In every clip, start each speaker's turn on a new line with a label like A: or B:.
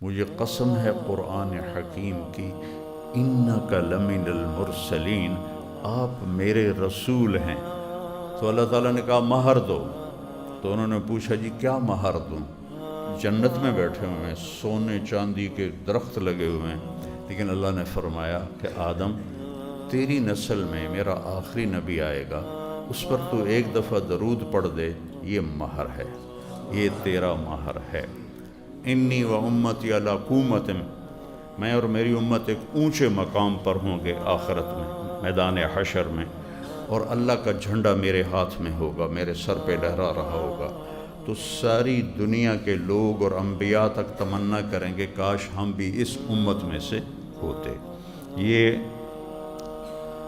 A: مجھے قسم ہے قرآن حکیم کی، انک لمن المرسلین، آپ میرے رسول ہیں۔ تو اللہ تعالیٰ نے کہا مہر دو، تو انہوں نے پوچھا جی کیا مہر دوں؟ جنت میں بیٹھے ہوئے ہیں، سونے چاندی کے درخت لگے ہوئے ہیں، لیکن اللہ نے فرمایا کہ آدم تیری نسل میں میرا آخری نبی آئے گا، اس پر تو ایک دفعہ درود پڑھ دے، یہ مہر ہے، یہ تیرا مہر ہے۔ انی و امتی علی قومت، میں اور میری امت ایک اونچے مقام پر ہوں گے آخرت میں، میدان حشر میں، اور اللہ کا جھنڈا میرے ہاتھ میں ہوگا، میرے سر پہ لہرا رہا ہوگا۔ تو ساری دنیا کے لوگ اور انبیاء تک تمنا کریں گے کاش ہم بھی اس امت میں سے ہوتے۔ یہ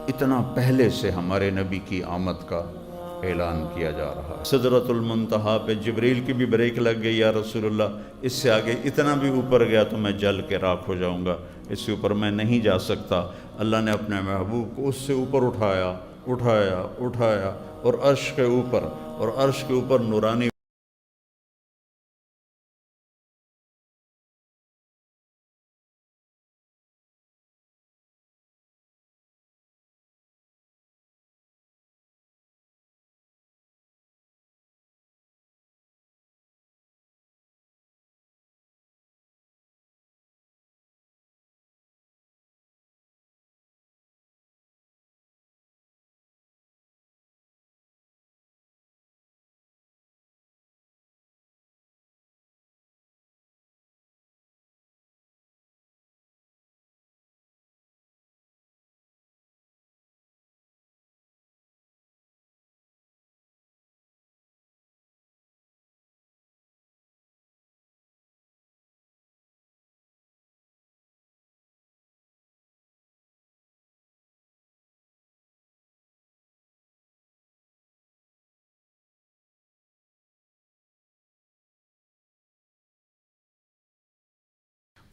A: اتنا پہلے سے ہمارے نبی کی آمد کا اعلان کیا جا رہا ہے۔ سدرۃ المنتہا پہ جبریل کی بھی بریک لگ گئی، یا رسول اللہ اس سے آگے اتنا بھی اوپر گیا تو میں جل کے راکھ ہو جاؤں گا، اس سے اوپر میں نہیں جا سکتا۔ اللہ نے اپنے محبوب کو اس سے اوپر اٹھایا اٹھایا اٹھایا، اور عرش کے اوپر نورانی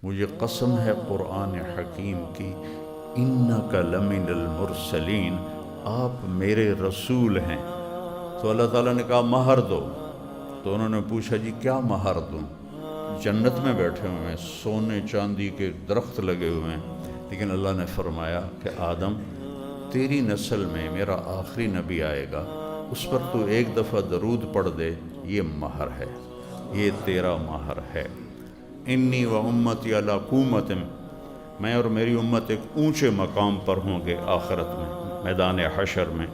A: مجھے قسم ہے قرآن حکیم کی، انک لمن المرسلین، آپ میرے رسول ہیں۔ تو اللہ تعالیٰ نے کہا مہر دو، تو انہوں نے پوچھا جی کیا مہر دوں؟ جنت میں بیٹھے ہوئے ہیں، سونے چاندی کے درخت لگے ہوئے ہیں، لیکن اللہ نے فرمایا کہ آدم تیری نسل میں میرا آخری نبی آئے گا، اس پر تو ایک دفعہ درود پڑھ دے، یہ مہر ہے، یہ تیرا مہر ہے۔ انی و امتی علی قومت، میں اور میری امت ایک اونچے مقام پر ہوں گے آخرت میں، میدان حشر میں،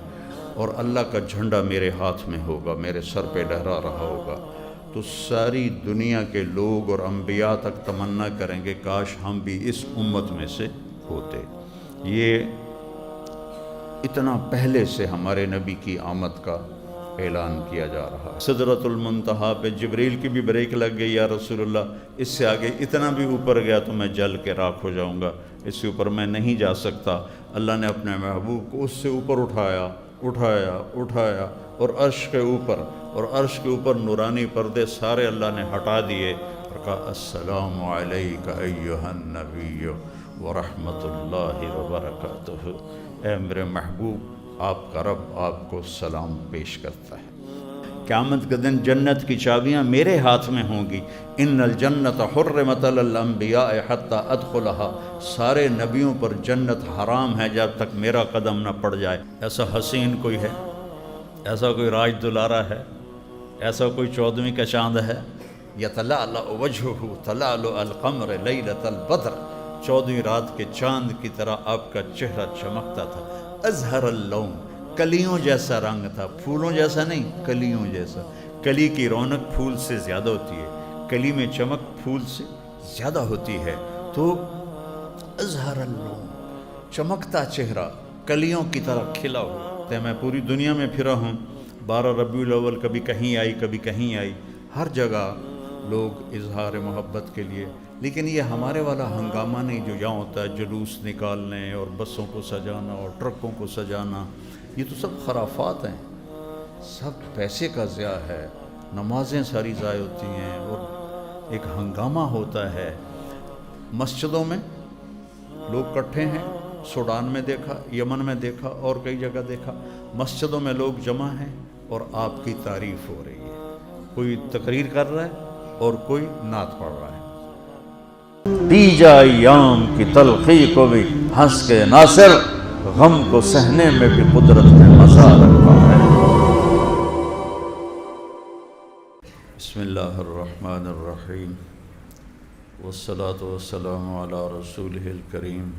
A: اور اللہ کا جھنڈا میرے ہاتھ میں ہوگا، میرے سر پہ لہرا رہا ہوگا۔ تو ساری دنیا کے لوگ اور انبیاء تک تمنا کریں گے کاش ہم بھی اس امت میں سے ہوتے۔ یہ اتنا پہلے سے ہمارے نبی کی آمد کا اعلان کیا جا رہا ہے۔ سدرۃ المنتہا پہ جبریل کی بھی بریک لگ گئی، یا رسول اللہ اس سے آگے اتنا بھی اوپر گیا تو میں جل کے راکھ ہو جاؤں گا، اس سے اوپر میں نہیں جا سکتا۔ اللہ نے اپنے محبوب کو اس سے اوپر اٹھایا اٹھایا اٹھایا، اور عرش کے اوپر نورانی پردے سارے اللہ نے ہٹا دیے، اور کہا السلام علیک ایھا النبی ورحمۃ اللہ وبرکاتہ۔ اے میرے محبوب، آپ کا رب آپ کو سلام پیش کرتا ہے۔ قیامت کے دن جنت کی چابیاں میرے ہاتھ میں ہوں گی۔ ان الجنت حرمت علی الانبیاء حتی ادخلها، سارے نبیوں پر جنت حرام ہے جب تک میرا قدم نہ پڑ جائے۔ ایسا حسین کوئی ہے؟ ایسا کوئی راج دلارا ہے؟ ایسا کوئی 14ویں کا چاند ہے؟ یتلألأ وجہہ تلألؤ القمر لیلۃ البدر، 14ویں رات کے چاند کی طرح آپ کا چہرہ چمکتا تھا۔ ازہر اللون، کلیوں جیسا رنگ تھا، پھولوں جیسا نہیں، کلیوں جیسا۔ کلی کی رونق پھول سے زیادہ ہوتی ہے، کلی میں چمک پھول سے زیادہ ہوتی ہے۔ تو ازہر اللون، چمکتا چہرہ، کلیوں کی طرح کھلا ہوا۔ تو میں پوری دنیا میں پھرا ہوں، 12 ربیع الاول کبھی کہیں آئی کبھی کہیں آئی، ہر جگہ لوگ اظہار محبت کے لیے، لیکن یہ ہمارے والا ہنگامہ نہیں جو یہاں ہوتا ہے، جلوس نکالنے اور بسوں کو سجانا اور ٹرکوں کو سجانا، یہ تو سب خرافات ہیں، سب پیسے کا ضیاع ہے، نمازیں ساری ضائع ہوتی ہیں، اور ایک ہنگامہ ہوتا ہے۔ مسجدوں میں لوگ اکٹھے ہیں، سوڈان میں دیکھا، یمن میں دیکھا، اور کئی جگہ دیکھا، مسجدوں میں لوگ جمع ہیں اور آپ کی تعریف ہو رہی ہے، کوئی تقریر کر رہا ہے اور کوئی نعت پڑھ رہا ہے۔ تیجا ایام کی تلخی کو بھی ہنس کے ناصر، غم کو سہنے میں بھی قدرت نے مزہ رکھا ہے۔ بسم اللہ الرحمن الرحیم، والصلاة والسلام علی رسولہ الکریم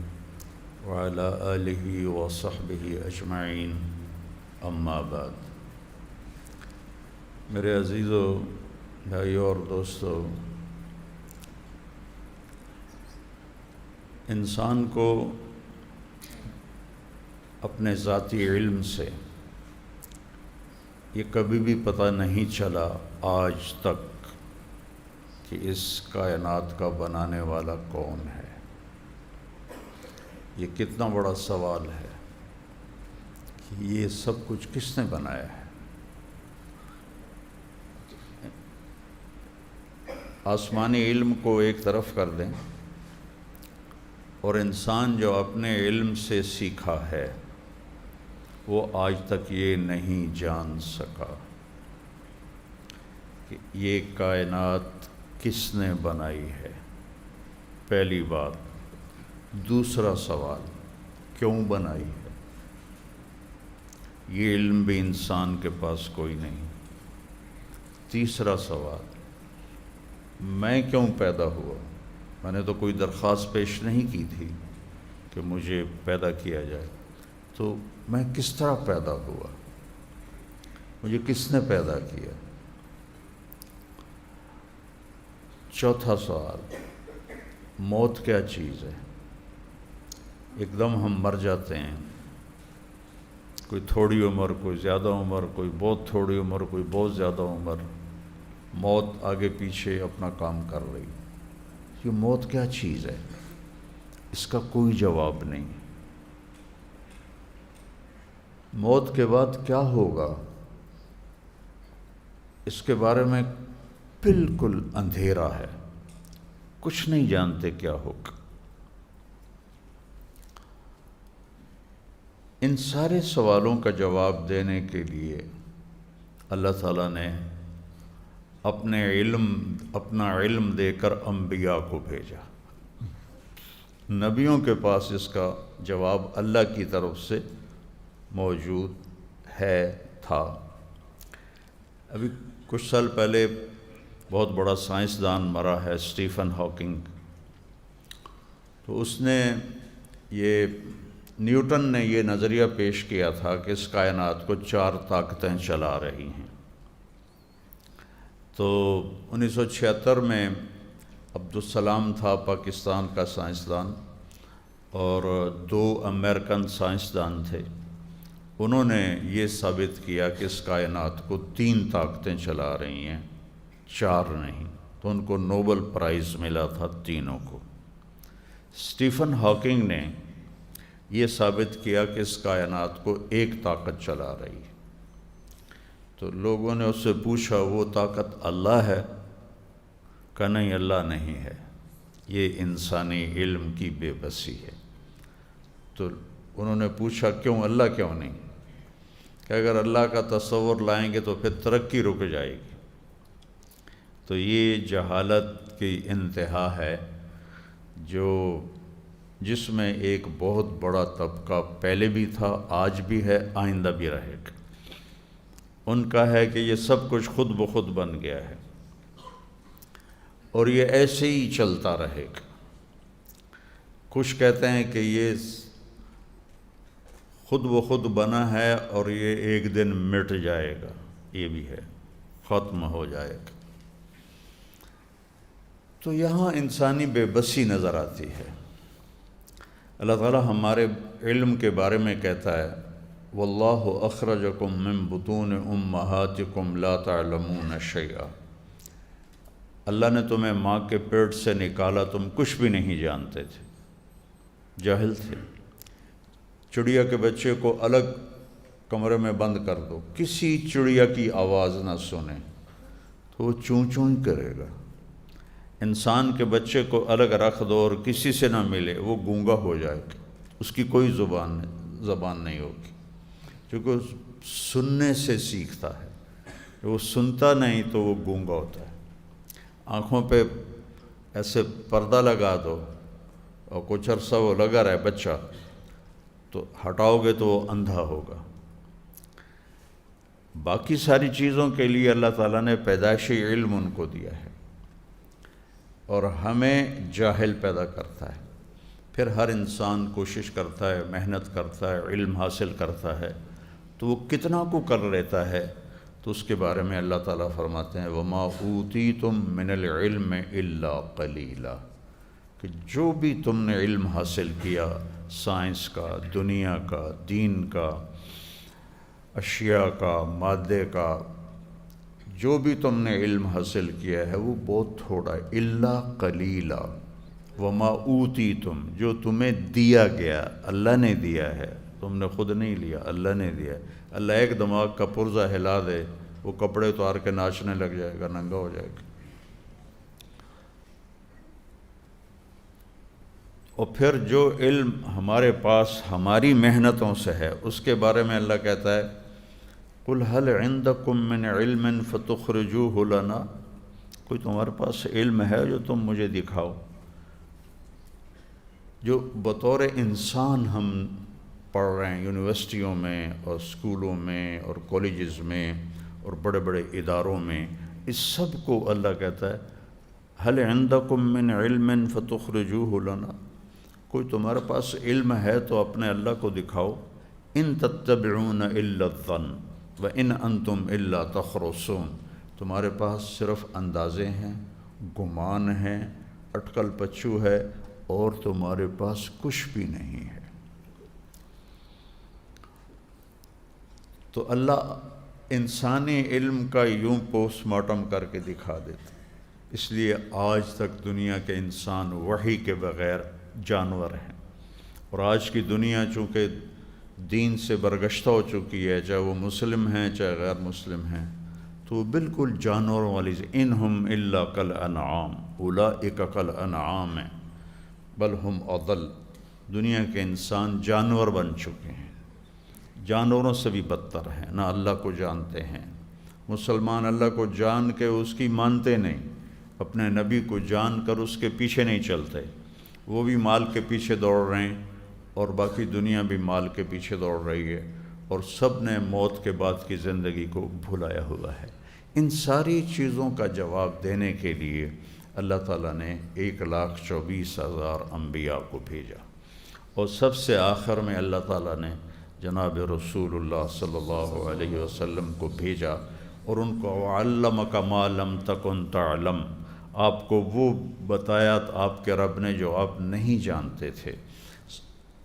A: وعلی آلہ وصحبہ اجمعین، اما بعد۔ میرے عزیزو، بھائیو اور دوستو، انسان کو اپنے ذاتی علم سے یہ کبھی بھی پتہ نہیں چلا آج تک کہ اس کائنات کا بنانے والا کون ہے۔ یہ کتنا بڑا سوال ہے کہ یہ سب کچھ کس نے بنایا ہے۔ آسمانی علم کو ایک طرف کر دیں اور انسان جو اپنے علم سے سیکھا ہے وہ آج تک یہ نہیں جان سکا کہ یہ کائنات کس نے بنائی ہے، پہلی بات۔ دوسرا سوال، کیوں بنائی ہے؟ یہ علم بھی انسان کے پاس کوئی نہیں۔ تیسرا سوال، میں کیوں پیدا ہوا؟ میں نے تو کوئی درخواست پیش نہیں کی تھی کہ مجھے پیدا کیا جائے، تو میں کس طرح پیدا ہوا؟ مجھے کس نے پیدا کیا؟ چوتھا سوال، موت کیا چیز ہے؟ ایک دم ہم مر جاتے ہیں، کوئی تھوڑی عمر، کوئی زیادہ عمر، کوئی بہت تھوڑی عمر، کوئی بہت زیادہ عمر، موت آگے پیچھے اپنا کام کر رہی۔ یہ موت کیا چیز ہے؟ اس کا کوئی جواب نہیں۔ موت کے بعد کیا ہوگا اس کے بارے میں بالکل اندھیرا ہے، کچھ نہیں جانتے کیا ہوگا۔ ان سارے سوالوں کا جواب دینے کے لیے اللہ تعالیٰ نے اپنا علم دے کر انبیاء کو بھیجا۔ نبیوں کے پاس اس کا جواب اللہ کی طرف سے موجود تھا۔ ابھی کچھ سال پہلے بہت بڑا سائنسدان مرا ہے، اسٹیفن ہاکنگ۔ تو اس نے نیوٹن نے یہ نظریہ پیش کیا تھا کہ اس کائنات کو 4 طاقتیں چلا رہی ہیں۔ تو 1976 میں عبدالسلام تھا پاکستان کا سائنسدان، اور 2 امریکن سائنسدان تھے۔ انہوں نے یہ ثابت کیا کہ اس کائنات کو 3 طاقتیں چلا رہی ہیں، 4 نہیں۔ تو ان کو نوبل پرائز ملا تھا تینوں کو۔ اسٹیفن ہاکنگ نے یہ ثابت کیا کہ اس کائنات کو 1 طاقت چلا رہی ہے۔ تو لوگوں نے اس سے پوچھا، وہ طاقت اللہ ہے؟ کہ نہیں، اللہ نہیں ہے، یہ انسانی علم کی بے بسی ہے۔ تو انہوں نے پوچھا کیوں، اللہ کیوں نہیں؟ کہ اگر اللہ کا تصور لائیں گے تو پھر ترقی رک جائے گی۔ تو یہ جہالت کی انتہا ہے جس میں ایک بہت بڑا طبقہ پہلے بھی تھا، آج بھی ہے، آئندہ بھی رہے گا۔ ان کا ہے کہ یہ سب کچھ خود بخود بن گیا ہے اور یہ ایسے ہی چلتا رہے گا۔ کچھ کہتے ہیں کہ یہ خود بخود بنا ہے اور یہ ایک دن مٹ جائے گا، یہ بھی ہے، ختم ہو جائے گا۔ تو یہاں انسانی بے بسی نظر آتی ہے۔ اللہ تعالیٰ ہمارے علم کے بارے میں کہتا ہے، واللہ اخرجکم من بطون امہاتکم لا تعلمون شیئا۔ اللہ نے تمہیں ماں کے پیٹ سے نکالا، تم کچھ بھی نہیں جانتے تھے، جاہل تھے۔ چڑیا کے بچے کو الگ کمرے میں بند کر دو، کسی چڑیا کی آواز نہ سنے تو وہ چوں چوں کرے گا۔ انسان کے بچے کو الگ رکھ دو اور کسی سے نہ ملے، وہ گونگا ہو جائے گا، اس کی کوئی زبان نہیں ہوگی، کیونکہ سننے سے سیکھتا ہے۔ وہ سنتا نہیں تو وہ گونگا ہوتا ہے۔ آنکھوں پہ ایسے پردہ لگا دو اور کچھ عرصہ وہ لگا رہے بچہ، تو ہٹاؤ گے تو وہ اندھا ہوگا۔ باقی ساری چیزوں کے لیے اللہ تعالیٰ نے پیدائشی علم ان کو دیا ہے، اور ہمیں جاہل پیدا کرتا ہے۔ پھر ہر انسان کوشش کرتا ہے، محنت کرتا ہے، علم حاصل کرتا ہے، تو وہ کتنا کو کر لیتا ہے، تو اس کے بارے میں اللہ تعالیٰ فرماتے ہیں وَمَا أُوتِيتُم مِّنَ الْعِلْمِ إِلَّا قَلِيلًا، کہ جو بھی تم نے علم حاصل کیا، سائنس کا، دنیا کا، دین کا، اشیاء کا، مادے کا، جو بھی تم نے علم حاصل کیا ہے وہ بہت تھوڑا ہے۔ الا قلیلا، وما اوتیتم، جو تمہیں دیا گیا، اللہ نے دیا ہے، تم نے خود نہیں لیا، اللہ نے دیا ہے۔ اللہ ایک دماغ کا پرزہ ہلا دے، وہ کپڑے اتار کے ناچنے لگ جائے گا، ننگا ہو جائے گا۔ اور پھر جو علم ہمارے پاس ہماری محنتوں سے ہے، اس کے بارے میں اللہ کہتا ہے قُلْ هَلْ عِنْدَكُم مِّنْ عِلْمٍ فَتُخْرِجُوهُ لَنَا، کوئی تمہارے پاس علم ہے جو تم مجھے دکھاؤ، جو بطور انسان ہم پڑھ رہے ہیں یونیورسٹیوں میں اور اسکولوں میں اور کالجز میں اور بڑے بڑے اداروں میں، اس سب کو اللہ کہتا ہے هَلْ عِنْدَكُم مِّنْ عِلْمٍ فَتُخْرِجُوهُ لَنَا، کوئی تمہارے پاس علم ہے تو اپنے اللہ کو دکھاؤ۔ إِن تَتَّبِعُونَ إِلَّا الظَّنَّ وَإِنْ أَنْتُمْ إِلَّا تَخْرُصُونَ، تمہارے پاس صرف اندازے ہیں، گمان ہیں، اٹکل پچو ہے، اور تمہارے پاس کچھ بھی نہیں ہے۔ تو اللہ انسانی علم کا یوں پوسٹ مارٹم کر کے دکھا دیتا، اس لیے آج تک دنیا کے انسان وحی کے بغیر جانور ہیں، اور آج کی دنیا چونکہ دین سے برگشتہ ہو چکی ہے، چاہے وہ مسلم ہیں چاہے غیر مسلم ہیں، تو وہ بالکل جانوروں والی انہم الا کالانعام اولئک کالانعام بل ہم اضل، دنیا کے انسان جانور بن چکے ہیں، جانوروں سے بھی بدتر ہیں، نہ اللہ کو جانتے ہیں۔ مسلمان اللہ کو جان کے اس کی مانتے نہیں، اپنے نبی کو جان کر اس کے پیچھے نہیں چلتے، وہ بھی مال کے پیچھے دوڑ رہے ہیں اور باقی دنیا بھی مال کے پیچھے دوڑ رہی ہے، اور سب نے موت کے بعد کی زندگی کو بھلایا ہوا ہے۔ ان ساری چیزوں کا جواب دینے کے لیے اللہ تعالیٰ نے 1,24,000 انبیاء کو بھیجا، اور سب سے آخر میں اللہ تعالیٰ نے جناب رسول اللہ صلی اللہ علیہ وسلم کو بھیجا، اور ان کو وَعَلَّمَكَ مَا لَمْ تَكُنْ تَعْلَمْ، آپ کو وہ بتایا آپ کے رب نے جو آپ نہیں جانتے تھے۔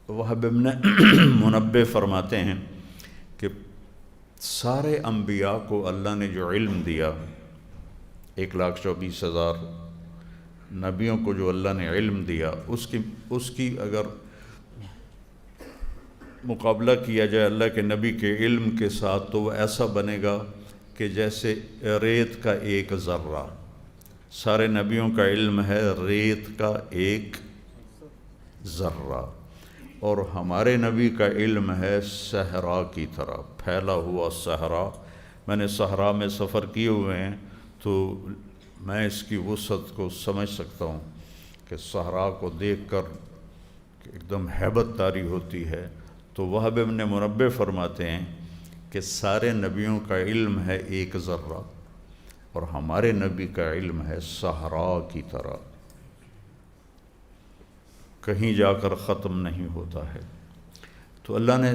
A: وہب ابن منبہ فرماتے ہیں کہ سارے انبیاء کو اللہ نے جو علم دیا، 1,24,000 نبیوں کو جو اللہ نے علم دیا، اس کی اگر مقابلہ کیا جائے اللہ کے نبی کے علم کے ساتھ، تو وہ ایسا بنے گا کہ جیسے ریت کا ایک ذرہ۔ سارے نبیوں کا علم ہے ریت کا ایک ذرہ، اور ہمارے نبی کا علم ہے صحرا کی طرح پھیلا ہوا صحرا۔ میں نے صحرا میں سفر کیے ہوئے ہیں تو میں اس کی وسعت کو سمجھ سکتا ہوں کہ صحرا کو دیکھ کر ایک دم ہیبت طاری ہوتی ہے۔ تو وہب ابن منبہ فرماتے ہیں کہ سارے نبیوں کا علم ہے ایک ذرہ، اور ہمارے نبی کا علم ہے صحرا کی طرح، کہیں جا کر ختم نہیں ہوتا ہے۔ تو اللہ نے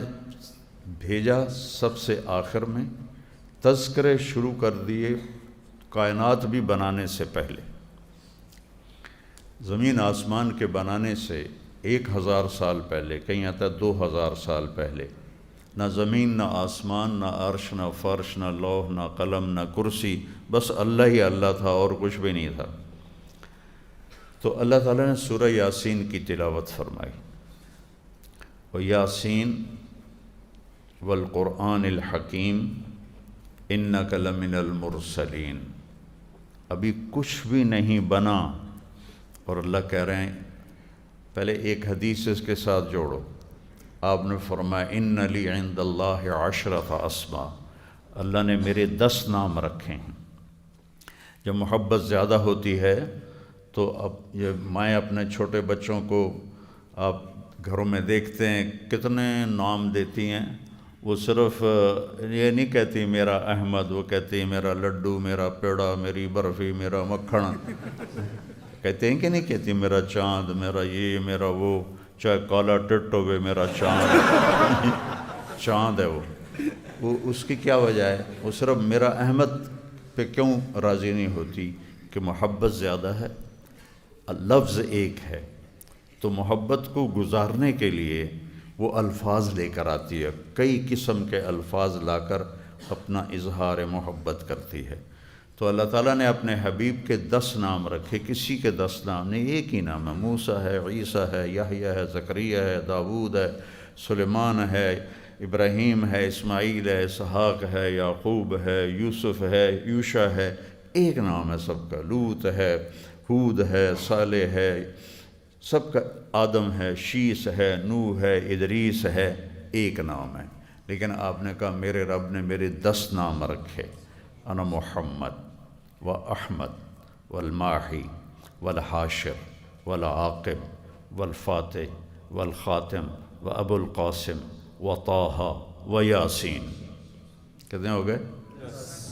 A: بھیجا سب سے آخر میں، تذکرے شروع کر دیے کائنات بھی بنانے سے پہلے۔ زمین آسمان کے بنانے سے 1,000 سال پہلے، کہیں آتا ہے 2,000 سال پہلے، نہ زمین نہ آسمان نہ عرش نہ فرش نہ لوح نہ قلم نہ کرسی، بس اللہ ہی اللہ تھا اور کچھ بھی نہیں تھا۔ تو اللہ تعالیٰ نے سورہ یاسین کی تلاوت فرمائی، وَيَاسِينَ وَالْقُرْآنِ الْحَكِيمِ إِنَّكَ لَمِنَ الْمُرْسَلِينَ، ابھی کچھ بھی نہیں بنا، اور اللہ کہہ رہے ہیں پہلے ایک حدیث اس کے ساتھ جوڑو، آپ نے فرمایا اِنَّ لِي عِنْدَ اللَّهِ عَشْرَةَ أَسْمَاء، اللہ نے میرے 10 نام رکھے ہیں۔ جب محبت زیادہ ہوتی ہے تو اب یہ مائیں اپنے چھوٹے بچوں کو آپ گھروں میں دیکھتے ہیں کتنے نام دیتی ہیں، وہ صرف یہ نہیں کہتی میرا احمد، وہ کہتی میرا لڈو، میرا پیڑا، میری برفی، میرا مکھن، کہتے ہیں کہ نہیں کہتی میرا چاند، میرا یہ، میرا وہ، چاہے کالا ٹٹ ہوئے میرا چاند چاند ہے وہ اس کی کیا وجہ ہے؟ وہ صرف میرا احمد پہ کیوں راضی نہیں ہوتی کہ محبت زیادہ ہے، لفظ ایک ہے، تو محبت کو گزارنے کے لیے وہ الفاظ لے کر آتی ہے، کئی قسم کے الفاظ لا کر اپنا اظہار محبت کرتی ہے۔ تو اللہ تعالیٰ نے اپنے حبیب کے 10 نام رکھے، کسی کے 10 نام نہیں، ایک ہی نام ہے، موسیٰ ہے، عیسیٰ ہے، یحییٰ ہے، زکریہ ہے، داؤد ہے، سلیمان ہے، ابراہیم ہے، اسماعیل ہے، اسحاق ہے، یعقوب ہے، یوسف ہے، یوشع ہے، ایک نام ہے سب کا، لوط ہے، ہود ہے، صالح ہے، سب کا، آدم ہے، شیس ہے، نوح ہے، ادریس ہے، ایک نام ہے۔ لیکن آپ نے کہا میرے رب نے میرے 10 نام رکھے، انا محمد و احمد والماحی والحاشر والعاقب والفاتح والخاتم و ابو القاسم و طٰہٰ و یاسین۔ کتنے ہو گئے؟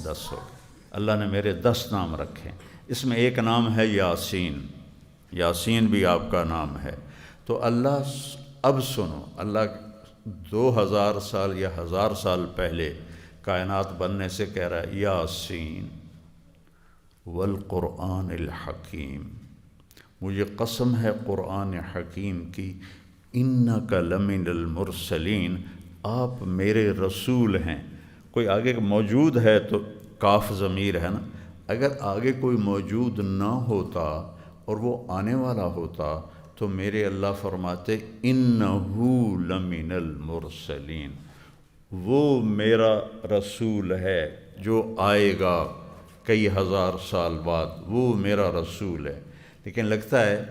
A: 10 ہو گئے۔ اللہ نے میرے 10 نام رکھے، اس میں ایک نام ہے یاسین، یاسین بھی آپ کا نام ہے۔ تو اللہ، اب سنو، اللہ 2000 سال یا 1000 سال پہلے کائنات بننے سے کہہ رہا ہے یاسین والقرآن الحکیم، مجھے قسم ہے قرآن حکیم کی، انک لمن المرسلین، آپ میرے رسول ہیں۔ کوئی آگے موجود ہے تو کاف ضمیر ہے نا، اگر آگے کوئی موجود نہ ہوتا اور وہ آنے والا ہوتا تو میرے اللہ فرماتے انہو لمن المرسلین، وہ میرا رسول ہے جو آئے گا کئی ہزار سال بعد، وہ میرا رسول ہے۔ لیکن لگتا ہے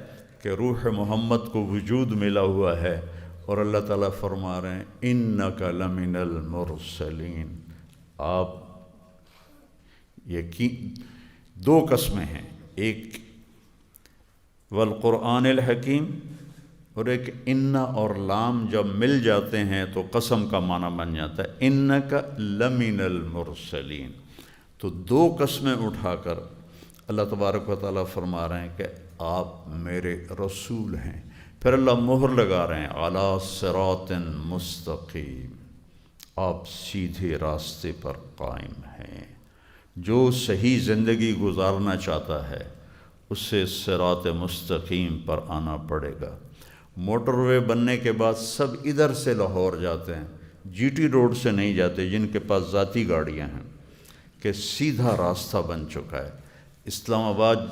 A: کہ روح محمد کو وجود ملا ہوا ہے اور اللہ تعالیٰ فرما رہے ہیں انک لمن المرسلین، آپ یقین، 2 قسمیں ہیں، ایک والقرآن الحکیم اور ایک ان اور لام جب مل جاتے ہیں تو قسم کا معنی بن جاتا ہے انک لمن المرسلین۔ تو 2 قسمیں اٹھا کر اللہ تبارک و تعالیٰ فرما رہے ہیں کہ آپ میرے رسول ہیں۔ پھر اللہ مہر لگا رہے ہیں علی صراط مستقیم، آپ سیدھے راستے پر قائم ہیں۔ جو صحیح زندگی گزارنا چاہتا ہے اس سے صراط مستقیم پر آنا پڑے گا۔ موٹر وے بننے کے بعد سب ادھر سے لاہور جاتے ہیں، جی ٹی روڈ سے نہیں جاتے جن کے پاس ذاتی گاڑیاں ہیں، کہ سیدھا راستہ بن چکا ہے۔ اسلام آباد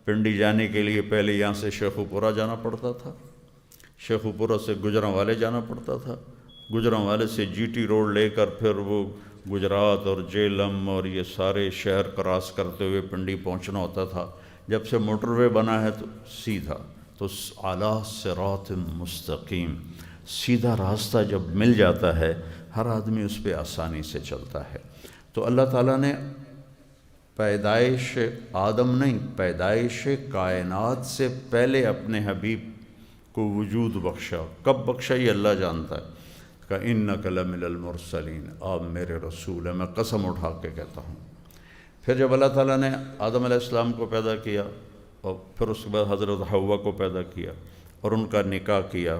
A: پنڈی جانے کے لیے پہلے یہاں سے شیخوپورہ جانا پڑتا تھا، شیخوپورہ سے گجرانوالے جانا پڑتا تھا، گجرانوالے سے جی ٹی روڈ لے کر پھر وہ گجرات اور جیلم اور یہ سارے شہر کراس کرتے ہوئے پنڈی پہنچنا ہوتا تھا۔ جب سے موٹر وے بنا ہے تو سیدھا، تو اعلیٰ صراط مستقیم، سیدھا راستہ جب مل جاتا ہے ہر آدمی اس پہ آسانی سے چلتا ہے۔ تو اللہ تعالیٰ نے پیدائش آدم نہیں، پیدائش کائنات سے پہلے اپنے حبیب کو وجود بخشا۔ کب بخشا یہ اللہ جانتا ہے۔ کہ انک لمن المرسلین، آپ میرے رسول ہیں، میں قسم اٹھا کے کہتا ہوں۔ پھر جب اللہ تعالیٰ نے آدم علیہ السلام کو پیدا کیا اور پھر اس کے بعد حضرت حوا کو پیدا کیا اور ان کا نکاح کیا،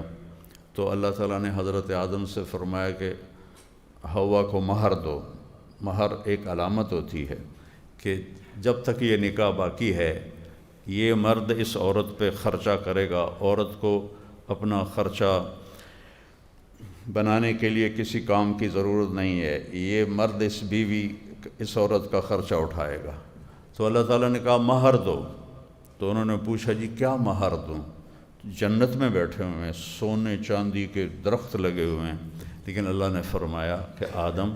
A: تو اللہ تعالیٰ نے حضرت آدم سے فرمایا کہ حوا کو مہر دو۔ مہر ایک علامت ہوتی ہے کہ جب تک یہ نکاح باقی ہے یہ مرد اس عورت پہ خرچہ کرے گا، عورت کو اپنا خرچہ بنانے کے لیے کسی کام کی ضرورت نہیں ہے، یہ مرد اس بیوی اس عورت کا خرچہ اٹھائے گا۔ تو اللہ تعالیٰ نے کہا مہر دو، تو انہوں نے پوچھا جی کیا مہر دوں؟ جنت میں بیٹھے ہوئے ہیں، سونے چاندی کے درخت لگے ہوئے ہیں، لیکن اللہ نے فرمایا کہ آدم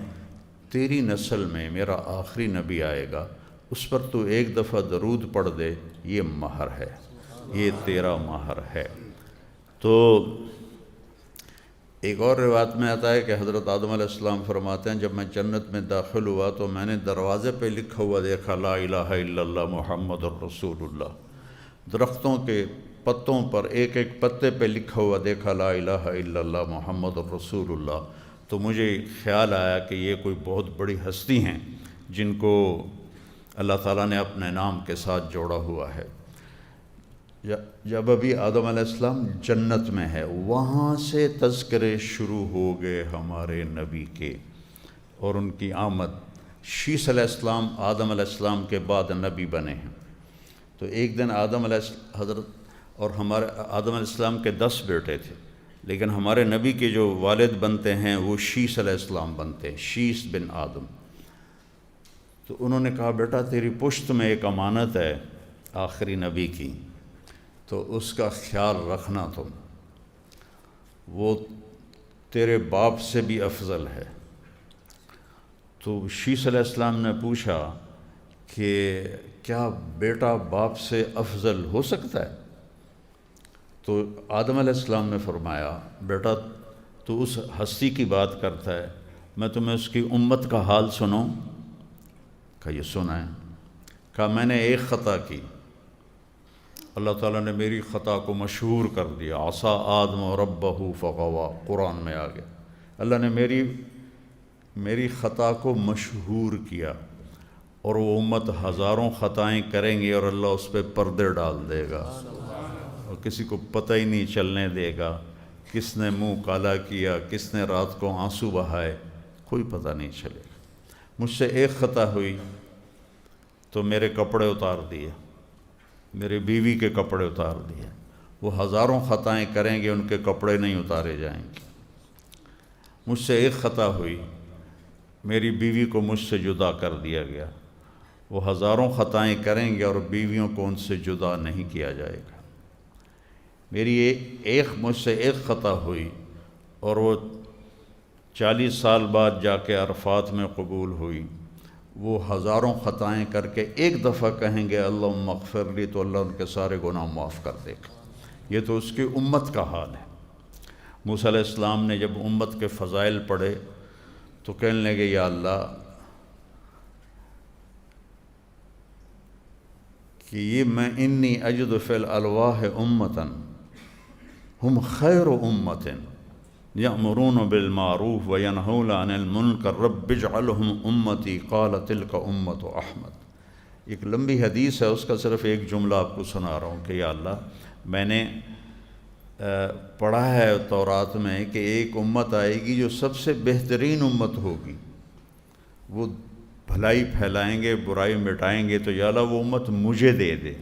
A: تیری نسل میں میرا آخری نبی آئے گا، اس پر تو ایک دفعہ درود پڑھ دے، یہ مہر ہے، یہ تیرا مہر ہے۔ تو ایک اور روایت میں آتا ہے کہ حضرت آدم علیہ السلام فرماتے ہیں جب میں جنت میں داخل ہوا تو میں نے دروازے پہ لکھا ہوا دیکھا لا الہ الا اللہ محمد الرسول اللہ۔ درختوں کے پتوں پر ایک ایک پتے پہ لکھا ہوا دیکھا لا الہ الا اللہ محمد الرسول اللہ، تو مجھے خیال آیا کہ یہ کوئی بہت بڑی ہستی ہیں جن کو اللہ تعالیٰ نے اپنے نام کے ساتھ جوڑا ہوا ہے۔ جب ابھی آدم علیہ السلام جنت میں ہے، وہاں سے تذکرے شروع ہو گئے ہمارے نبی کے اور ان کی آمد۔ شیس علیہ السلام آدم علیہ السلام کے بعد نبی بنے ہیں۔ تو ایک دن حضرت اور ہمارے آدم علیہ السلام کے 10 بیٹے تھے، لیکن ہمارے نبی کے جو والد بنتے ہیں وہ شیس علیہ السلام بنتے ہیں، شیس بن آدم۔ تو انہوں نے کہا بیٹا تیری پشت میں ایک امانت ہے آخری نبی کی، تو اس کا خیال رکھنا تم، وہ تیرے باپ سے بھی افضل ہے۔ تو شیس علیہ السلام نے پوچھا کہ کیا بیٹا باپ سے افضل ہو سکتا ہے؟ تو آدم علیہ السلام نے فرمایا بیٹا تو اس ہستی کی بات کرتا ہے، میں تمہیں اس کی امت کا حال سنوں؟ کہا یہ سنا ہے۔ کہا میں نے ایک خطا کی، اللہ تعالیٰ نے میری خطا کو مشہور کر دیا، عصا آدم ربہ فغوا، قرآن میں آ گیا، اللہ نے میری خطا کو مشہور کیا، اور وہ امت ہزاروں خطائیں کریں گی اور اللہ اس پہ پردے ڈال دے گا اور کسی کو پتہ ہی نہیں چلنے دے گا کس نے منہ کالا کیا، کس نے رات کو آنسو بہائے، کوئی پتہ نہیں چلے گا۔ مجھ سے ایک خطا ہوئی تو میرے کپڑے اتار دیے، میری بیوی کے کپڑے اتار دیے، وہ ہزاروں خطائیں کریں گے ان کے کپڑے نہیں اتارے جائیں گے۔ مجھ سے ایک خطا ہوئی، میری بیوی کو مجھ سے جدا کر دیا گیا، وہ ہزاروں خطائیں کریں گے اور بیویوں کو ان سے جدا نہیں کیا جائے گا۔ مجھ سے ایک خطا ہوئی اور وہ 40 سال بعد جا کے عرفات میں قبول ہوئی، وہ ہزاروں خطائیں کر کے ایک دفعہ کہیں گے اللہم اغفر لی، تو اللہ ان کے سارے گناہ معاف کر دے گا۔ یہ تو اس کی امت کا حال ہے۔ موسیٰ علیہ السلام نے جب امت کے فضائل پڑھے تو کہنے لگے یا اللہ کہ یہ میں انی اجد فی الالواح امتاً ہم خیر امت یأمرون بالمعروف وینہون عن المنکر رب اجعلہم امتی قال تلک امت احمد۔ ایک لمبی حدیث ہے، اس کا صرف ایک جملہ آپ کو سنا رہا ہوں کہ یا اللہ میں نے پڑھا ہے تورات میں کہ ایک امت آئے گی جو سب سے بہترین امت ہوگی، وہ بھلائی پھیلائیں گے، برائی مٹائیں گے، تو یا اللہ وہ امت مجھے دے دے۔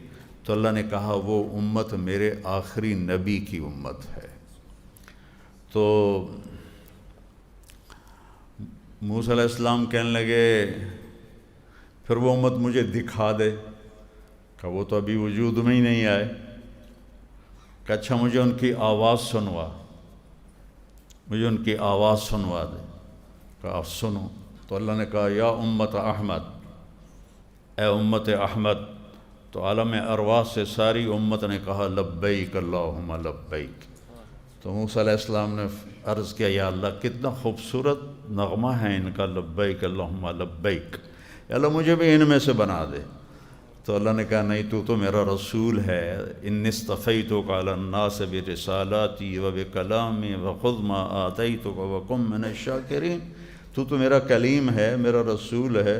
A: تو اللہ نے کہا وہ امت میرے آخری نبی کی امت ہے۔ تو موسیٰ علیہ السلام کہنے لگے پھر وہ امت مجھے دکھا دے، کہ وہ تو ابھی وجود میں ہی نہیں آئے۔ کہ اچھا مجھے ان کی آواز سنوا، مجھے ان کی آواز سنوا دے۔ کہ آپ سنو۔ تو اللہ نے کہا یا امت احمد، اے امت احمد۔ تو عالم ارواح سے ساری امت نے کہا لبیک اللہم لبیک۔ تو موسیٰ علیہ السلام نے عرض کیا یا اللہ کتنا خوبصورت نغمہ ہے ان کا، لبیک اللہم لبیک، یا اللہ مجھے بھی ان میں سے بنا دے۔ تو اللہ نے کہا نہیں، تو میرا رسول ہے، انی اصطفیتک علی الناس برسالاتی وبکلامی وخذ ما آتیتک وکن من الشاکرین۔ تو میرا کلیم ہے، میرا رسول ہے،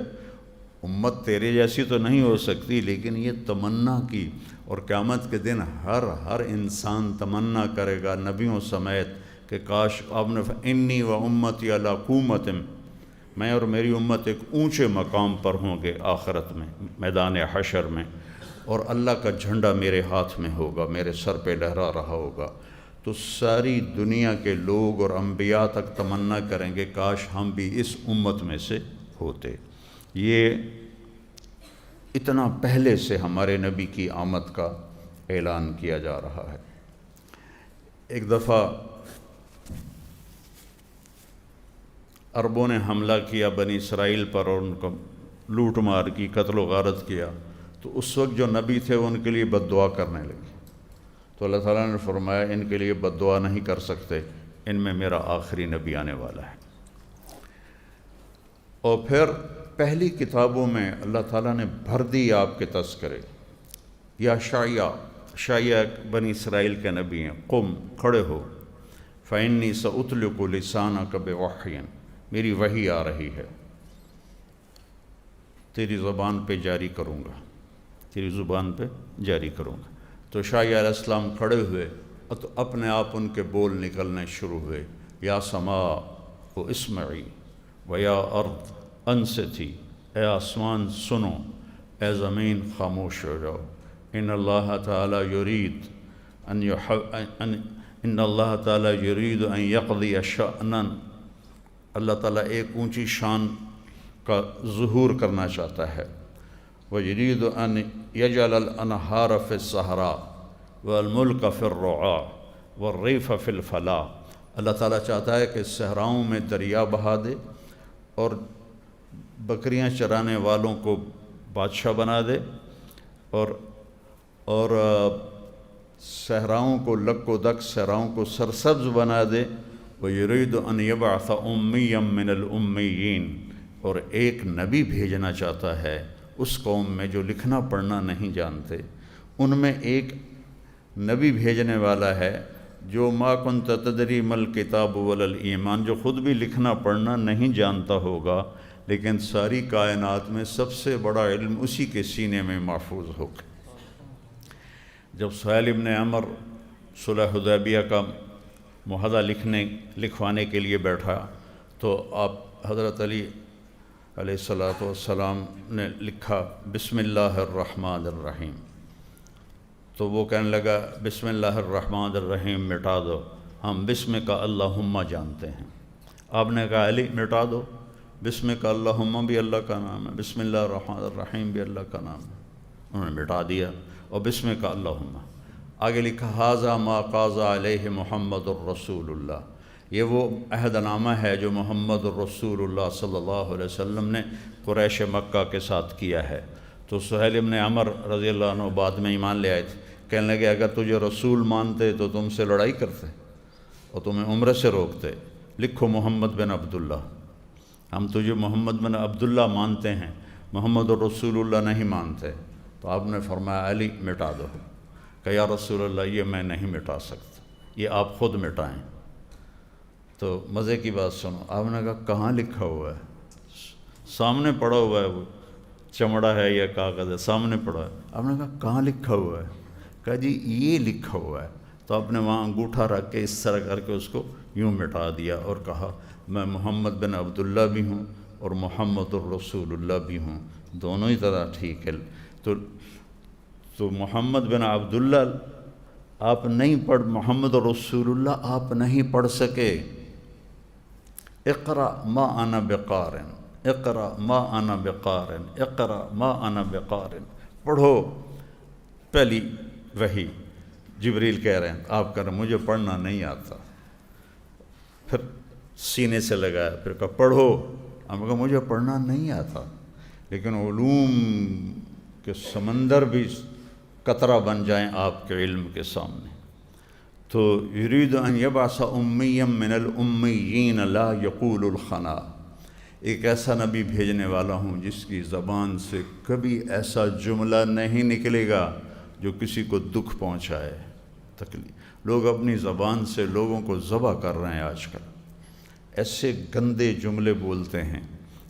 A: امت تیرے جیسی تو نہیں ہو سکتی، لیکن یہ تمنا کی، اور قیامت کے دن ہر انسان تمنا کرے گا نبیوں سمیت کہ کاش آپ نے انی و امتی علی قومت، میں اور میری امت ایک اونچے مقام پر ہوں گے آخرت میں، میدان حشر میں، اور اللہ کا جھنڈا میرے ہاتھ میں ہوگا، میرے سر پہ لہرا رہا ہوگا۔ تو ساری دنیا کے لوگ اور انبیاء تک تمنا کریں گے کاش ہم بھی اس امت میں سے ہوتے۔ یہ اتنا پہلے سے ہمارے نبی کی آمد کا اعلان کیا جا رہا ہے۔ ایک دفعہ عربوں نے حملہ کیا بنی اسرائیل پر اور ان کو لوٹ مار کی، قتل و غارت کیا، تو اس وقت جو نبی تھے وہ ان کے لیے بد دعا کرنے لگے۔ تو اللہ تعالیٰ نے فرمایا ان کے لیے بد دعا نہیں کر سکتے، ان میں میرا آخری نبی آنے والا ہے۔ اور پھر پہلی کتابوں میں اللہ تعالیٰ نے بھر دی آپ کے تذکرے، یا شعیع شایع بنی اسرائیل کے نبی ہیں، قم کھڑے ہو، فإنی سأطلق لسانک بوحی، میری وحی آ رہی ہے، تیری زبان پہ جاری کروں گا، تیری زبان پہ جاری کروں گا۔ تو شایع علیہ السلام کھڑے ہوئے تو اپنے آپ ان کے بول نکلنے شروع ہوئے، یا سماء اسمعی و یا ارض انصتی، اے آسمان سنو، اے زمین خاموش ہو جاؤ، ان اللہ تعالی یرید ان اللہ تعالی یرید ان یقضی شأنا، اللہ تعالیٰ ایک اونچی شان کا ظہور کرنا چاہتا ہے، وَيُرِيدُ أَن يَجْعَلَ الْأَنْهَارَ فِي الصَّحْرَاءِ وَالْمُلْكَ فِي الرُّعَاءِ وَالرِّيفَ فِي الْفَلَاءِ، اللہ تعالیٰ چاہتا ہے کہ صحراؤں میں دریا بہا دے اور بکریاں چرانے والوں کو بادشاہ بنا دے، اور صحراؤں کو لک و دک صحراؤں کو سرسبز بنا دے، وَيُرِيدُ أَن يَبْعَثَ أُمِّيًّا مِّنَ الْأُمِّيِّينَ، اور ایک نبی بھیجنا چاہتا ہے اس قوم میں جو لکھنا پڑھنا نہیں جانتے، ان میں ایک نبی بھیجنے والا ہے جو ما کنت تدری ما الکتاب ولا الایمان، جو خود بھی لکھنا پڑھنا نہیں جانتا ہوگا لیکن ساری کائنات میں سب سے بڑا علم اسی کے سینے میں محفوظ ہوگا۔ جب سہیل ابن عمر صلح حدیبیہ کا معاہدہ لکھوانے کے لیے بیٹھا تو آپ حضرت علی علیہ السلام نے لکھا بسم اللہ الرحمن الرحیم، تو وہ کہنے لگا بسم اللہ الرحمن الرحیم مٹا دو، ہم بسم کا اللہم جانتے ہیں۔ آپ نے کہا علی مٹا دو، بسم کا اللہم بھی اللہ کا نام ہے، بسم اللہ الرحمن الرحیم بھی اللہ کا نام ہے، انہوں نے مٹا دیا اور بسم کا اللہم۔ آگے لکھا ھذا ما قاض علیہ محمد الرسول اللہ، یہ وہ عہد نامہ ہے جو محمد الرسول اللہ صلی اللہ علیہ وسلم نے قریش مکہ کے ساتھ کیا ہے۔ تو سہیل ابن عمر رضی اللہ عنہ بعد میں ایمان لے آئے تھے، کہنے لگے اگر تجھے رسول مانتے تو تم سے لڑائی کرتے اور تمہیں عمرے سے روکتے، لکھو محمد بن عبداللہ، ہم تجھے محمد بن عبداللہ مانتے ہیں، محمد الرسول اللہ نہیں مانتے۔ تو آپ نے فرمایا علی مٹا دو، کہ یا رسول اللہ یہ میں نہیں مٹا سکتا، یہ آپ خود مٹائیں۔ تو مزے کی بات سنو، آپ نے کہا کہاں لکھا ہوا ہے؟ سامنے پڑا ہوا ہے، وہ چمڑا ہے یا کاغذ ہے، سامنے پڑا ہے۔ آپ نے کہا کہاں لکھا ہوا ہے؟ کہا جی یہ لکھا ہوا ہے۔ تو آپ نے وہاں انگوٹھا رکھ کے اس طرح کر کے اس کو یوں مٹا دیا اور کہا میں محمد بن عبداللہ بھی ہوں اور محمد الرسول اللہ بھی ہوں، دونوں ہی طرح ٹھیک ہے۔ تو محمد بن عبداللہ آپ نہیں پڑھ، محمد الرسول اللہ آپ نہیں پڑھ سکے۔ اقرأ ما انا بقارن، اقرأ ما انا بقارن، اقرأ ما انا بقارن، پڑھو۔ پہلی وحی جبریل کہہ رہے ہیں، آپ کہہ رہے ہیں مجھے پڑھنا نہیں آتا، پھر سینے سے لگایا، پھر کہا پڑھو، آپ کہا مجھے پڑھنا نہیں آتا، لیکن علوم کے سمندر بھی قطرہ بن جائیں آپ کے علم کے سامنے۔ تو یرید ان یبعث امیا من الامیین لا یقول الخنا، ایک ایسا نبی بھیجنے والا ہوں جس کی زبان سے کبھی ایسا جملہ نہیں نکلے گا جو کسی کو دکھ پہنچائے، تکلیف۔ لوگ اپنی زبان سے لوگوں کو ذبح کر رہے ہیں آج کل، ایسے گندے جملے بولتے ہیں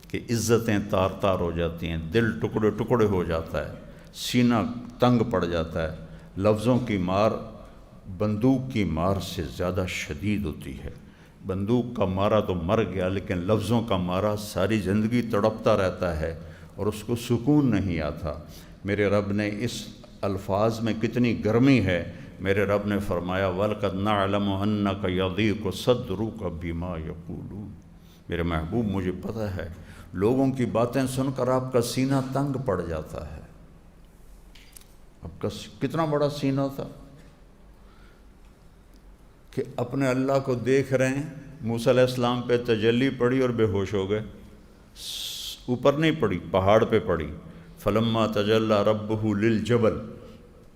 A: کہ عزتیں تار تار ہو جاتی ہیں، دل ٹکڑے ٹکڑے ہو جاتا ہے، سینہ تنگ پڑ جاتا ہے۔ لفظوں کی مار بندوق کی مار سے زیادہ شدید ہوتی ہے۔ بندوق کا مارا تو مر گیا، لیکن لفظوں کا مارا ساری زندگی تڑپتا رہتا ہے اور اس کو سکون نہیں آتا۔ میرے رب نے اس الفاظ میں کتنی گرمی ہے، میرے رب نے فرمایا وَلَقَدْ نَعْلَمُ أَنَّكَ يَضِيقُ صَدْرُكَ بِمَا يَقُولُونَ، میرے محبوب مجھے پتہ ہے لوگوں کی باتیں سن کر آپ کا سینہ تنگ پڑ جاتا ہے۔ آپ کا کتنا بڑا سینہ تھا کہ اپنے اللہ کو دیکھ رہے ہیں، موسیٰ علیہ السلام پہ تجلی پڑی اور بے ہوش ہو گئے، اوپر نہیں پڑی، پہاڑ پہ پڑی۔ فلما تجلی ربہ للجبل،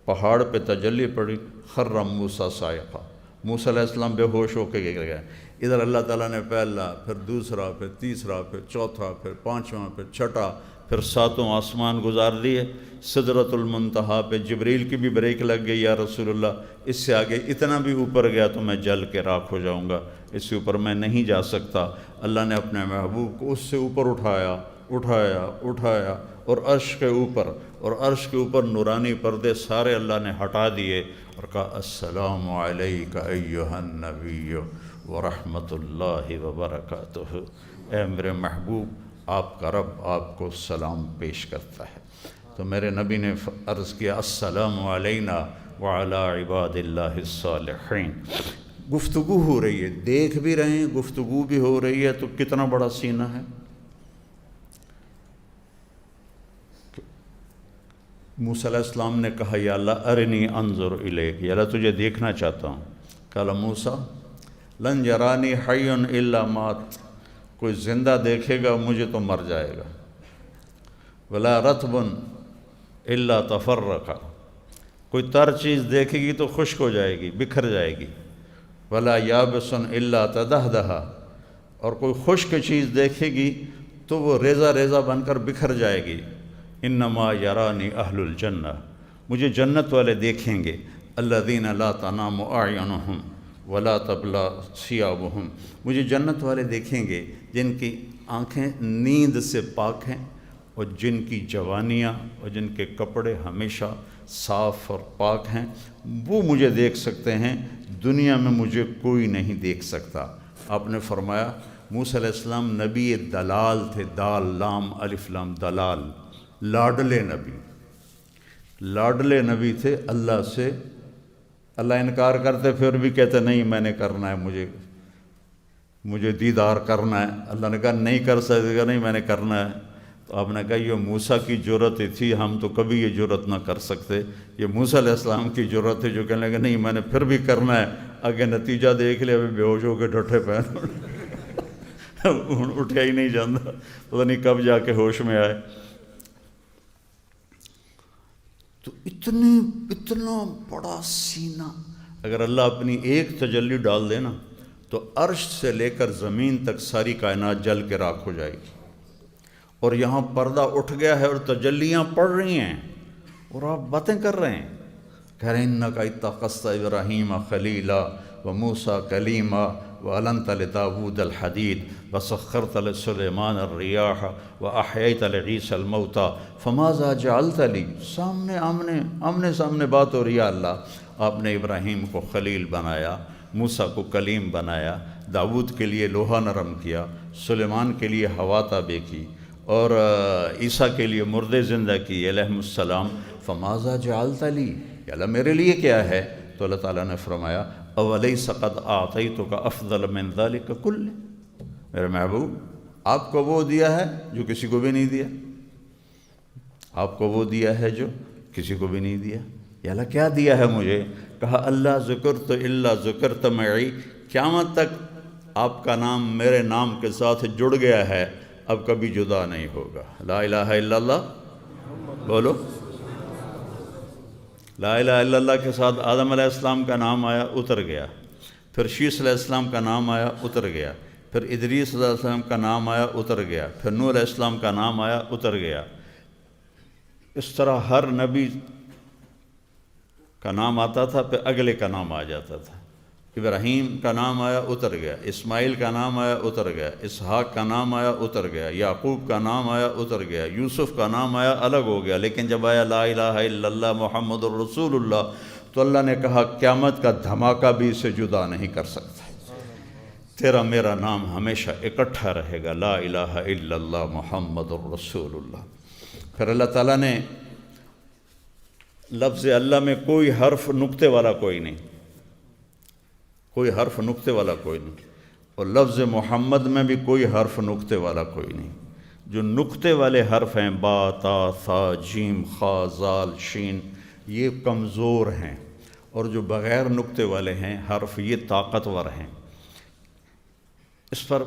A: پہاڑ پہ تجلی پڑی، خر موسیٰ صاعقہ، موسیٰ علیہ السلام بے ہوش ہو کے گر گئے۔ ادھر اللہ تعالیٰ نے پہلا، پھر دوسرا، پھر تیسرا، پھر چوتھا، پھر پانچواں، پھر چھٹا، پھر 7 آسمان گزار دیے، سدرۃ المنتہا پہ جبریل کی بھی بریک لگ گئی، یا رسول اللہ اس سے آگے اتنا بھی اوپر گیا تو میں جل کے راکھ ہو جاؤں گا، اس سے اوپر میں نہیں جا سکتا۔ اللہ نے اپنے محبوب کو اس سے اوپر اٹھایا اٹھایا اٹھایا، اور عرش کے اوپر نورانی پردے سارے اللہ نے ہٹا دیے اور کہا السلام علیک ایھا النبی ورحمۃ اللہ وبرکاتہ۔ اے میرے محبوب، آپ کا رب آپ کو سلام پیش کرتا ہے۔ تو میرے نبی نے عرض کیا السلام علینا وعلی عباد اللہ الصالحین۔ گفتگو ہو رہی ہے، دیکھ بھی رہے ہیں، گفتگو بھی ہو رہی ہے، تو کتنا بڑا سینہ ہے۔ موسیٰ علیہ السلام نے کہا یا اللہ ارنی انظر الیک، یا اللہ تجھے دیکھنا چاہتا ہوں۔ قال موسیٰ لن یرانی حی الا مات، کوئی زندہ دیکھے گا مجھے تو مر جائے گا۔ ولا رطب الا تفرق، کوئی تر چیز دیکھے گی تو خشک ہو جائے گی، بکھر جائے گی۔ ولا یابس الا تدہدہ، اور کوئی خشک چیز دیکھے گی تو وہ ریزہ ریزہ بن کر بکھر جائے گی۔ انما یرانی اہل الجنہ، مجھے جنت والے دیکھیں گے۔ الذین لا تنام اعینہم ولا تبلی ثیابہم، مجھے جنت والے دیکھیں گے جن کی آنکھیں نیند سے پاک ہیں، اور جن کی جوانیاں اور جن کے کپڑے ہمیشہ صاف اور پاک ہیں، وہ مجھے دیکھ سکتے ہیں، دنیا میں مجھے کوئی نہیں دیکھ سکتا۔ آپ نے فرمایا موسیٰ علیہ السلام نبی دلال تھے، دال لام الف لام دلال، لاڈلے نبی تھے اللہ سے۔ اللہ انکار کرتے پھر بھی کہتے نہیں میں نے کرنا ہے، مجھے دیدار کرنا ہے۔ اللہ نے کہا نہیں کر سکتے گا، نہیں میں نے کرنا ہے۔ تو آپ نے کہا یہ موسیٰ کی جرت تھی، ہم تو کبھی یہ جرت نہ کر سکتے۔ یہ موسیٰ علیہ السلام کی جرت ہے جو کہنے لگے نہیں میں نے پھر بھی کرنا ہے۔ آگے نتیجہ دیکھ لیا، ابھی بے ہوش ہو کے ڈٹھے پہن اٹھیا ہی نہیں جاتا، پتہ نہیں کب جا کے ہوش میں آئے۔ تو اتنا بڑا سینہ، اگر اللہ اپنی ایک تجلی ڈال دے نا تو عرش سے لے کر زمین تک ساری کائنات جل کے راکھ ہو جائے گی۔ اور یہاں پردہ اٹھ گیا ہے اور تجلیاں پڑ رہی ہیں اور آپ باتیں کر رہے ہیں، کہہ رہے ہیں انک اتخذت ابراہیم خلیلا وموسیٰ کلیما وَأَلَنْتَ لِدَاوُودَ الْحَدِيدَ وَسَخَّرْتَ لِسُلَيْمَانَ الرِّيَاحَ وَأَحْيَيْتَ لِعِيسَى الْمَوْتَى فَمَاذَا جَعَلْتَ لِي، آمنے سامنے بات ہو رہی ہے۔ اللہ آپ نے ابراہیم کو خلیل بنایا، موسیٰ کو کلیم بنایا، داؤد کے لیے لوہا نرم کیا، سلیمان کے لیے ہوا تابع کی، اور عیسیٰ کے لیے مردے زندہ کی علیہ السلام۔ فَمَاذَا جَعَلْتَ لِي، کہ اللہ میرے لیے کیا ہے؟ تو اللہ تعالیٰ نے فرمایا اولیس قد اعطیتک افضل من ذلک کلہ، میرے محبوب آپ کو وہ دیا ہے جو کسی کو بھی نہیں دیا، آپ کو وہ دیا ہے جو کسی کو بھی نہیں دیا۔ یا اللہ کیا دیا ہے مجھے؟ کہا اللہ ذکرت الا ذکرت معی، قیامت تک آپ کا نام میرے نام کے ساتھ جڑ گیا ہے، اب کبھی جدا نہیں ہوگا۔ لا الہ الا اللہ بولو۔ لا الہ الا اللہ کے ساتھ آدم علیہ السلام کا نام آیا، اتر گیا، پھر شیس علیہ السلام کا نام آیا، اتر گیا، پھر ادریس علیہ السلام کا نام آیا، اتر گیا، پھر نوح علیہ السلام کا نام آیا، اتر گیا۔ اس طرح ہر نبی کا نام آتا تھا، پھر اگلے کا نام آ جاتا تھا۔ ابراہیم کا نام آیا، اتر گیا، اسماعیل کا نام آیا، اتر گیا، اسحاق کا نام آیا، اتر گیا، یعقوب کا نام آیا، اتر گیا، یوسف کا نام آیا، الگ ہو گیا۔ لیکن جب آیا لا الہ الا اللہ محمد الرسول اللہ، تو اللہ نے کہا قیامت کا دھماکہ بھی اسے جدا نہیں کر سکتا، تیرا میرا نام ہمیشہ اکٹھا رہے گا، لا الہ الا اللہ محمد الرسول اللہ۔ پھر اللہ تعالیٰ نے لفظ اللہ میں کوئی حرف نقطے والا کوئی نہیں، کوئی حرف نقطے والا کوئی نہیں، اور لفظ محمد میں بھی کوئی حرف نقطے والا کوئی نہیں۔ جو نقطے والے حرف ہیں با، تا، ثا، جیم، خا، زال، شین، یہ کمزور ہیں، اور جو بغیر نقطے والے ہیں حرف یہ طاقتور ہیں۔ اس پر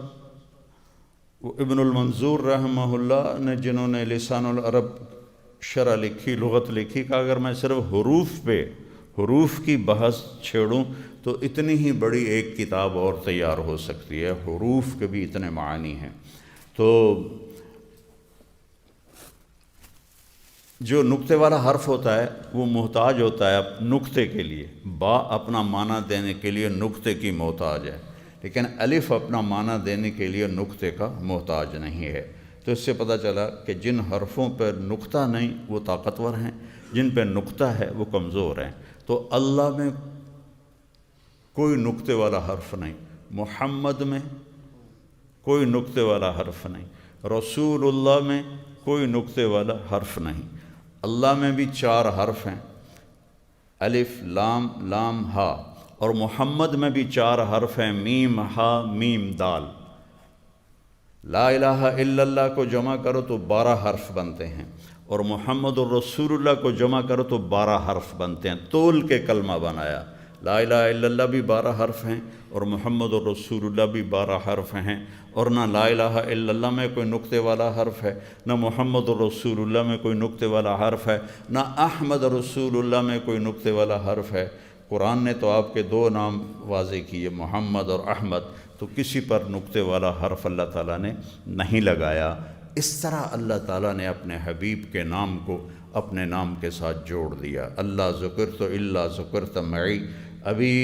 A: وہ ابن المنظور رحمہ اللہ نے، جنہوں نے لسان العرب شرح لکھی، لغت لکھی، کہ اگر میں صرف حروف کی بحث چھیڑوں تو اتنی ہی بڑی ایک کتاب اور تیار ہو سکتی ہے، حروف کے بھی اتنے معانی ہیں۔ تو جو نقطے والا حرف ہوتا ہے وہ محتاج ہوتا ہے نقطے کے لیے، با اپنا معنی دینے کے لیے نقطے کی محتاج ہے، لیکن الف اپنا معنی دینے کے لیے نقطے کا محتاج نہیں ہے۔ تو اس سے پتہ چلا کہ جن حرفوں پر نقطہ نہیں وہ طاقتور ہیں، جن پہ نقطہ ہے وہ کمزور ہیں۔ تو اللہ میں کوئی نقطے والا حرف نہیں، محمد میں کوئی نقطے والا حرف نہیں، رسول اللہ میں کوئی نقطے والا حرف نہیں۔ اللہ میں بھی 4 حرف ہیں، الف لام لام ہا، اور محمد میں بھی 4 حرف ہیں، میم ہا میم دال۔ لا الہ الا اللہ کو جمع کرو تو 12 حرف بنتے ہیں، اور محمد الرسول اللہ کو جمع کرو تو 12 حرف بنتے ہیں، تول کے کلمہ بنایا۔ لا الہ الا اللہ بھی 12 حرف ہیں اور محمد الرسول اللہ بھی 12 حرف ہیں، اور نہ لا الہ الا اللہ میں کوئی نقطے والا حرف ہے، نہ محمد الرسول اللہ میں کوئی نقطے والا حرف ہے، نہ احمد رسول اللہ میں کوئی نقطے والا حرف ہے۔ قرآن نے تو آپ کے 2 نام واضح کیے، محمد اور احمد، تو کسی پر نقطے والا حرف اللہ تعالیٰ نے نہیں لگایا۔ اس طرح اللہ تعالیٰ نے اپنے حبیب کے نام کو اپنے نام کے ساتھ جوڑ دیا۔ اللہ ذکرت الا ذکرت معی۔ ابھی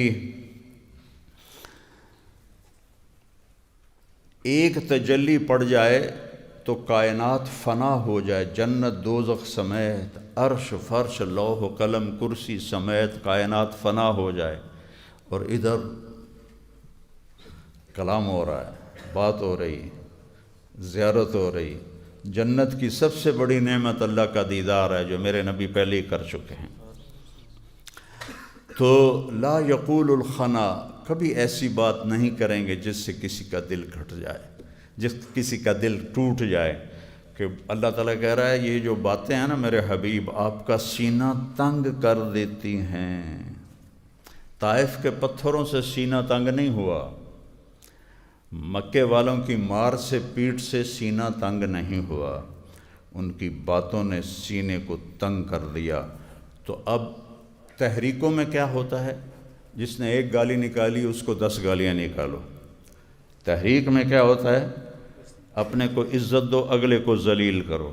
A: ایک تجلی پڑ جائے تو کائنات فنا ہو جائے، جنت دوزخ سمیت، عرش فرش لوح و قلم کرسی سمیت کائنات فنا ہو جائے، اور ادھر کلام ہو رہا ہے، بات ہو رہی، زیارت ہو رہی۔ جنت کی سب سے بڑی نعمت اللہ کا دیدار ہے، جو میرے نبی پہلے ہی کر چکے ہیں۔ تو لا یقول الخنا، کبھی ایسی بات نہیں کریں گے جس سے کسی کا دل گھٹ جائے، کسی کا دل ٹوٹ جائے، کہ اللہ تعالیٰ کہہ رہا ہے یہ جو باتیں ہیں نا میرے حبیب، آپ کا سینہ تنگ کر دیتی ہیں۔ طائف کے پتھروں سے سینہ تنگ نہیں ہوا، مکے والوں کی مار سے پیٹ سے سینہ تنگ نہیں ہوا، ان کی باتوں نے سینے کو تنگ کر دیا۔ تو اب تحریکوں میں کیا ہوتا ہے، جس نے 1 گالی نکالی اس کو 10 گالیاں نکالو۔ تحریک میں کیا ہوتا ہے، اپنے کو عزت دو، اگلے کو ذلیل کرو۔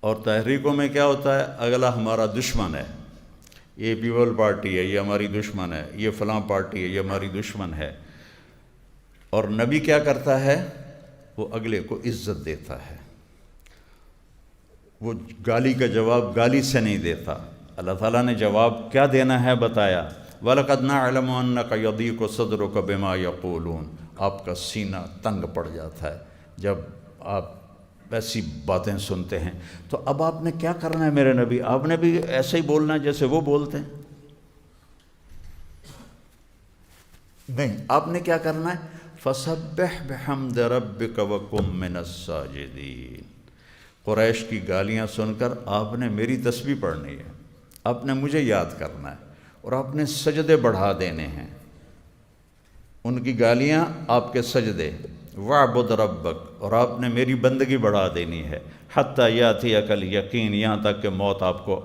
A: اور تحریکوں میں کیا ہوتا ہے، اگلا ہمارا دشمن ہے، یہ پیپل پارٹی ہے، یہ ہماری دشمن ہے، یہ فلاں پارٹی ہے، یہ ہماری دشمن ہے۔ اور نبی کیا کرتا ہے، وہ اگلے کو عزت دیتا ہے، وہ گالی کا جواب گالی سے نہیں دیتا۔ اللہ تعالیٰ نے جواب کیا دینا ہے بتایا، وَلَقَدْ نَعْلَمُ أَنَّكَ يَضِيقُ صَدْرُكَ بِمَا يَقُولُونَ۔ آپ کا سینہ تنگ پڑ جاتا ہے جب آپ ایسی باتیں سنتے ہیں۔ تو اب آپ نے کیا کرنا ہے میرے نبی، آپ نے بھی ایسے ہی بولنا ہے جیسے وہ بولتے ہیں؟ نہیں، آپ نے کیا کرنا ہے، فَسَبِّحْ بِحَمْدِ رَبِّكَ وَكُن مِّنَ السَّاجِدِينَ۔ قریش کی گالیاں سن کر آپ نے میری تسبیح پڑھنی ہے، آپ نے مجھے یاد کرنا ہے، اور آپ نے سجدے بڑھا دینے ہیں۔ ان کی گالیاں آپ کے سجدے، وَاعْبُدْ رَبَّكَ، اور آپ نے میری بندگی بڑھا دینی ہے، حَتَّى يَأْتِيَكَ الْيَقِينُ، یہاں تک کہ موت آپ کو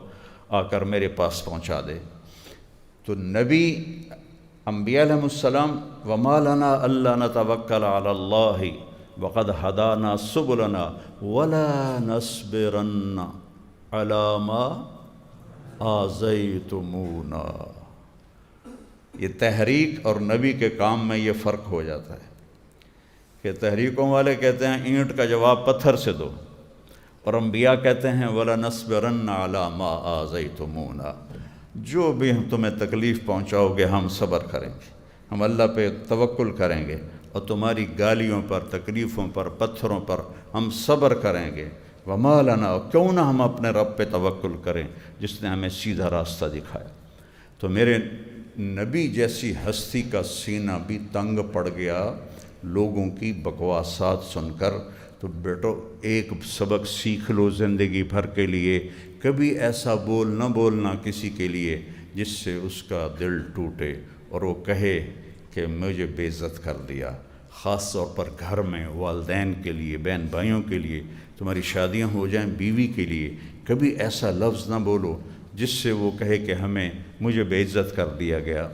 A: آ کر میرے پاس پہنچا دے۔ تو نبی انبیاء علیہ السلام، وَمَا لَنَا أَلَّا نَتَوَكَّلَ عَلَى اللَّهِ وَقَدْ هَدَانَا سُبُلَنَا وَلَا نَصْبِرَنَّ عَلَى مَا آذَيْتُمُونَا۔ یہ تحریک اور نبی کے کام میں یہ فرق ہو جاتا ہے کہ تحریکوں والے کہتے ہیں اینٹ کا جواب پتھر سے دو، اور انبیاء کہتے ہیں وَلَا نَصْبِرَنَّ عَلَى مَا آذَيْتُمُونَا، جو بھی ہم تمہیں تکلیف پہنچاؤ گے ہم صبر کریں گے، ہم اللہ پہ توکل کریں گے، اور تمہاری گالیوں پر، تکلیفوں پر، پتھروں پر ہم صبر کریں گے۔ وَمَا لَنَا، کیوں نہ ہم اپنے رب پہ توکل کریں جس نے ہمیں سیدھا راستہ دکھایا۔ تو میرے نبی جیسی ہستی کا سینہ بھی تنگ پڑ گیا لوگوں کی بکواسات سن کر۔ تو بیٹو ایک سبق سیکھ لو زندگی بھر کے لیے، کبھی ایسا بول نہ بولنا کسی کے لیے جس سے اس کا دل ٹوٹے اور وہ کہے کہ مجھے بے عزت کر دیا۔ خاص طور پر گھر میں والدین کے لیے، بہن بھائیوں کے لیے، تمہاری شادیاں ہو جائیں بیوی کے لیے، کبھی ایسا لفظ نہ بولو جس سے وہ کہے کہ مجھے بے عزت کر دیا گیا۔